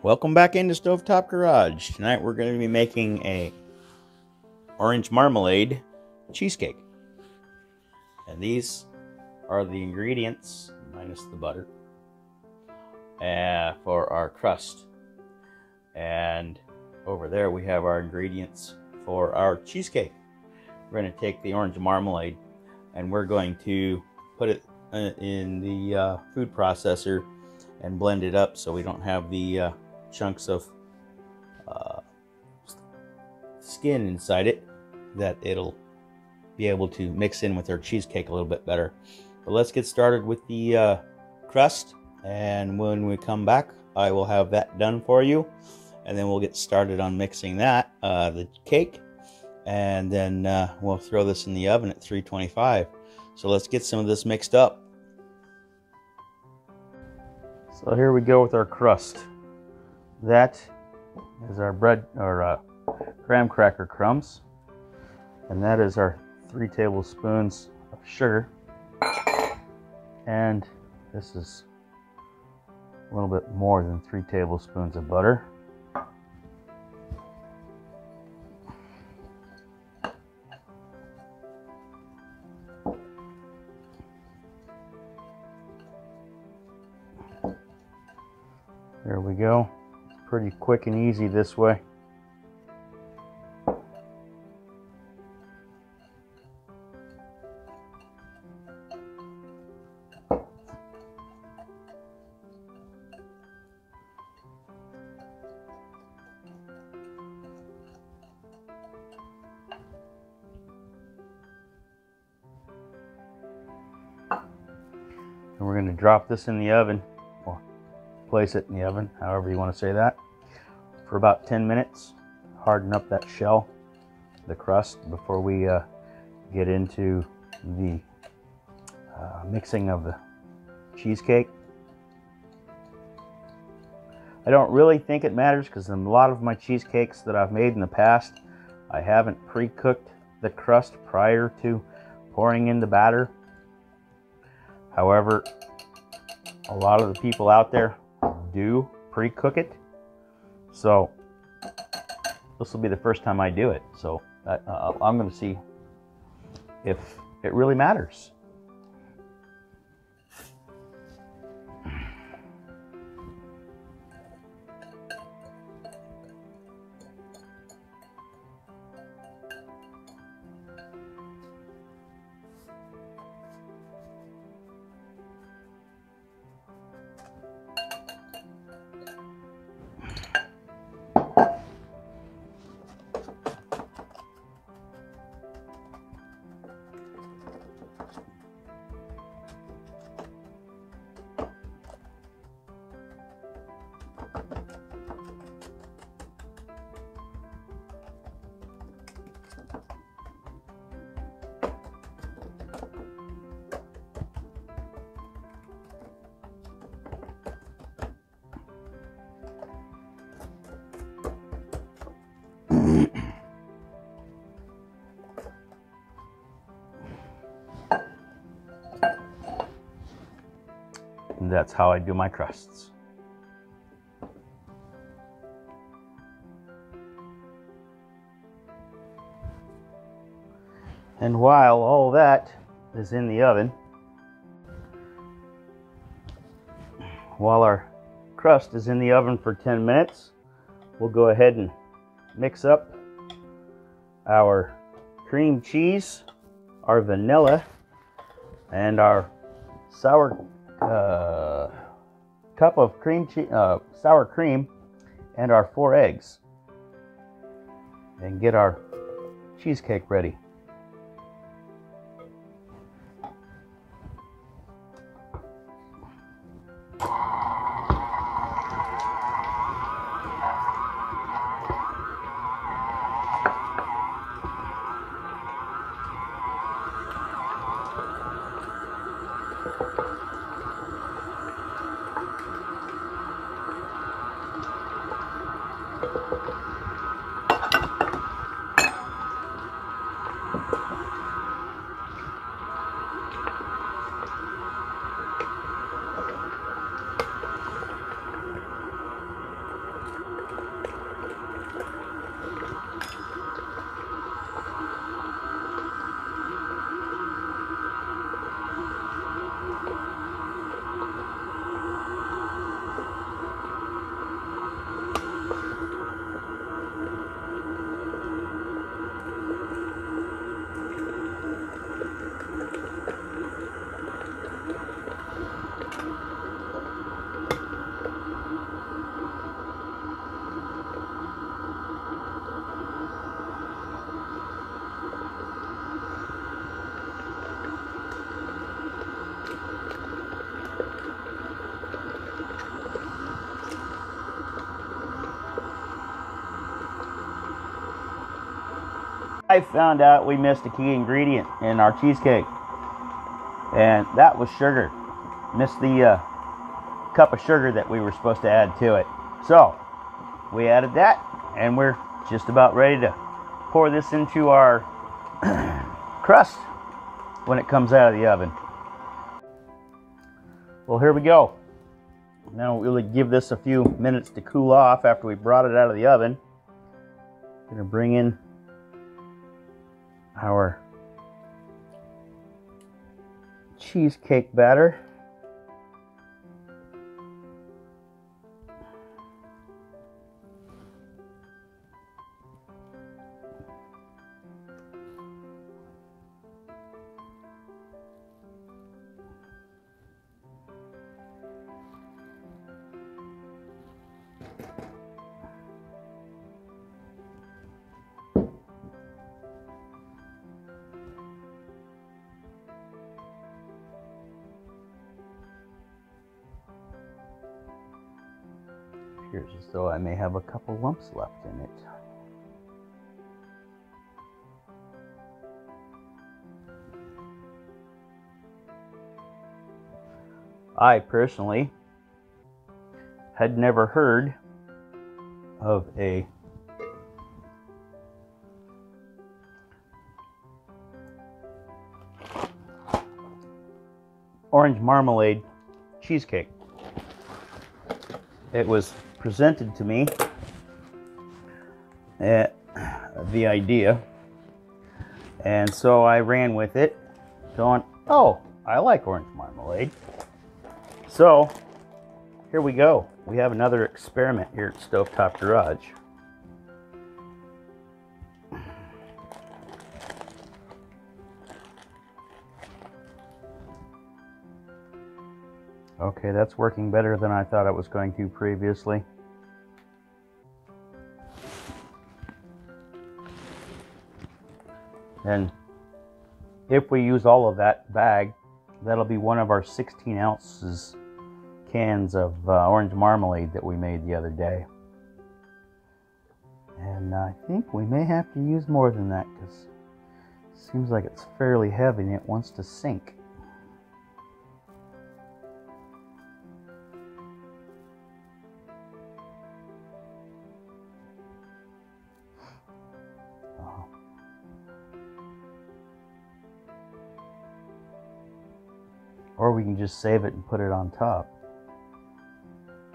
Welcome back into StoveTop-Garage. Tonight we're going to be making a orange marmalade cheesecake. And these are the ingredients, minus the butter, for our crust. And over there we have our ingredients for our cheesecake. We're going to take the orange marmalade and we're going to put it in the food processor and blend it up so we don't have the chunks of skin inside it, that it'll be able to mix in with our cheesecake a little bit better. But let's get started with the crust, and when we come back I will have that done for you, and then we'll get started on mixing that, the cake, and then we'll throw this in the oven at 325. So let's get some of this mixed up. So here we go with our crust. That is our bread, or graham cracker crumbs, and that is our 3 tablespoons of sugar, and this is a little bit more than 3 tablespoons of butter. There we go. Pretty quick and easy this way. And we're going to drop this in the oven, or place it in the oven, however you want to say that, for about 10 minutes. Harden up that shell, the crust, before we get into the mixing of the cheesecake. I don't really think it matters, because in a lot of my cheesecakes that I've made in the past, I haven't pre-cooked the crust prior to pouring in the batter. However, a lot of the people out there do pre-cook it, so this will be the first time I do it. So I'm going to see if it really matters. And that's how I do my crusts. And while all that is in the oven, while our crust is in the oven for 10 minutes, we'll go ahead and mix up our cream cheese, our vanilla, and our sour cup of sour cream, and our 4 eggs, and get our cheesecake ready. I found out we missed a key ingredient in our cheesecake, and that was sugar. Missed the cup of sugar that we were supposed to add to it. So we added that, and we're just about ready to pour this into our crust when it comes out of the oven. Well, here we go. Now we'll give this a few minutes to cool off after we brought it out of the oven. Gonna bring in our cheesecake batter. Appears as though I may have a couple lumps left in it. I personally had never heard of a orange marmalade cheesecake. It was presented to me at the idea, and so I ran with it, going, oh, I like orange marmalade. So here we go. We have another experiment here at StoveTop-Garage. Okay, that's working better than I thought it was going to previously. And if we use all of that bag, that'll be one of our 16 ounces cans of orange marmalade that we made the other day. And I think we may have to use more than that, because it seems like it's fairly heavy and it wants to sink. Or we can just save it and put it on top.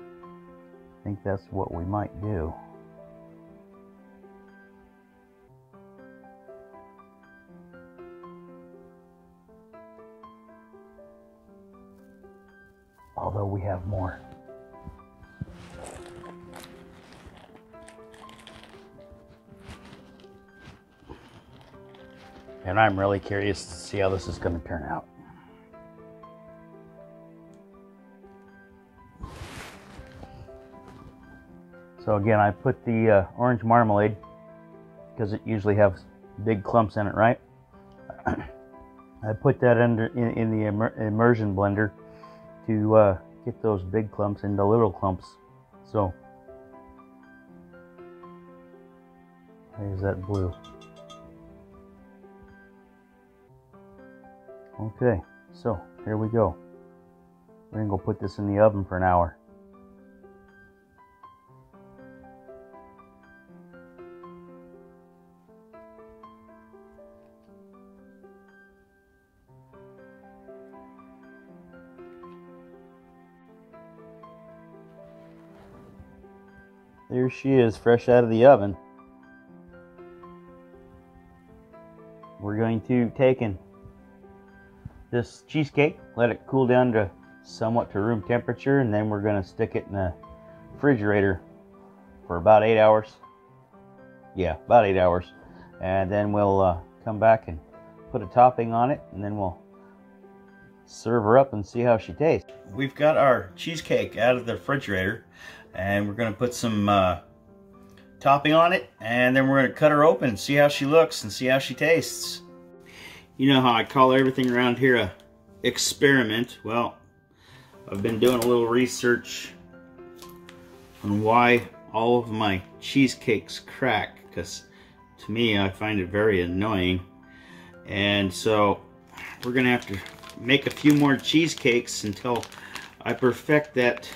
I think that's what we might do. Although we have more. And I'm really curious to see how this is going to turn out. So again, I put the orange marmalade, because it usually has big clumps in it, right? I put that in the immersion blender to get those big clumps into little clumps. So there's that blue. Okay, so here we go. We're gonna go put this in the oven for an hour. There she is, fresh out of the oven. We're going to take this cheesecake, let it cool down to somewhat to room temperature, and then we're going to stick it in the refrigerator for about 8 hours. Yeah, about 8 hours. And then we'll come back and put a topping on it, and then we'll serve her up and see how she tastes. We've got our cheesecake out of the refrigerator, and we're going to put some topping on it, and then we're going to cut her open and see how she looks and see how she tastes. You know how I call everything around here a experiment. Well, I've been doing a little research on why all of my cheesecakes crack, because to to me, I find it very annoying. And so we're gonna have to make a few more cheesecakes until I perfect that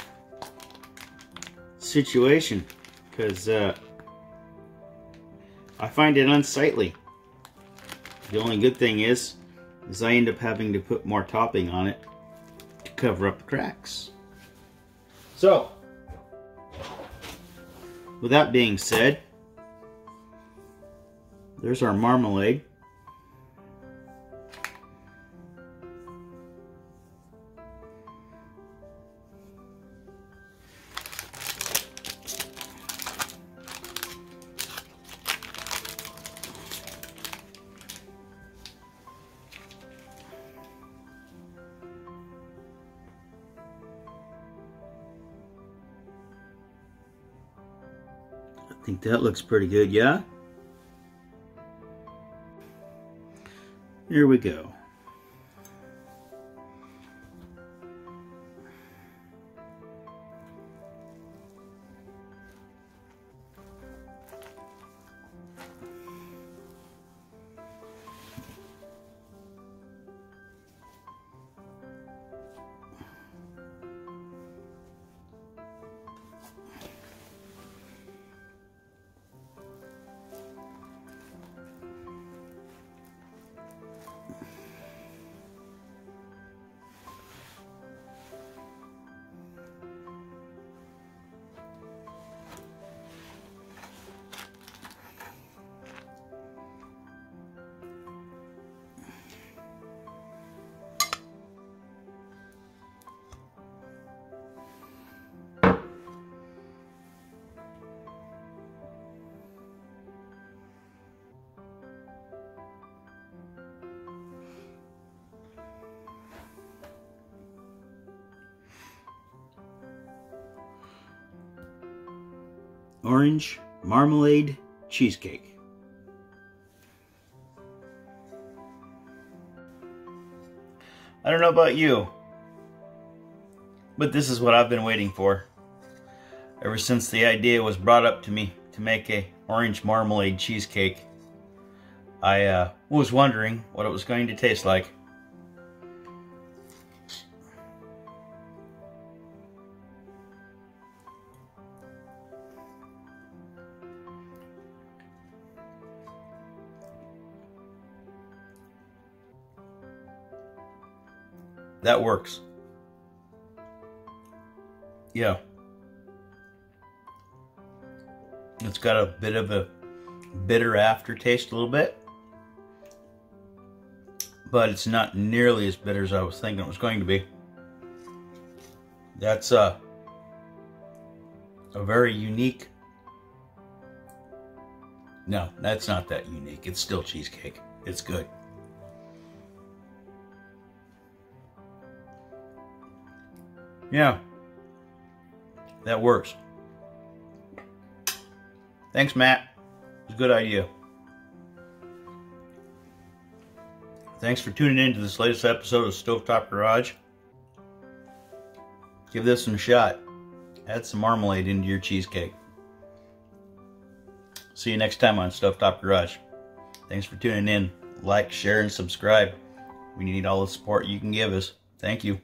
situation, because I find it unsightly. The only good thing is I end up having to put more topping on it to cover up the cracks. So, with that being said, there's our marmalade. I think that looks pretty good, yeah? Here we go. Orange Marmalade Cheesecake. I don't know about you, but this is what I've been waiting for ever since the idea was brought up to me to make a orange marmalade cheesecake. I was wondering what it was going to taste like. That works. Yeah. It's got a bit of a bitter aftertaste a little bit, but it's not nearly as bitter as I was thinking it was going to be. That's a very unique. No, that's not that unique. It's still cheesecake. It's good. Yeah, that works. Thanks, Matt. It was a good idea. Thanks for tuning in to this latest episode of Stovetop Garage. Give this some shot. Add some marmalade into your cheesecake. See you next time on Stovetop Garage. Thanks for tuning in. Like, share, and subscribe. We need all the support you can give us. Thank you.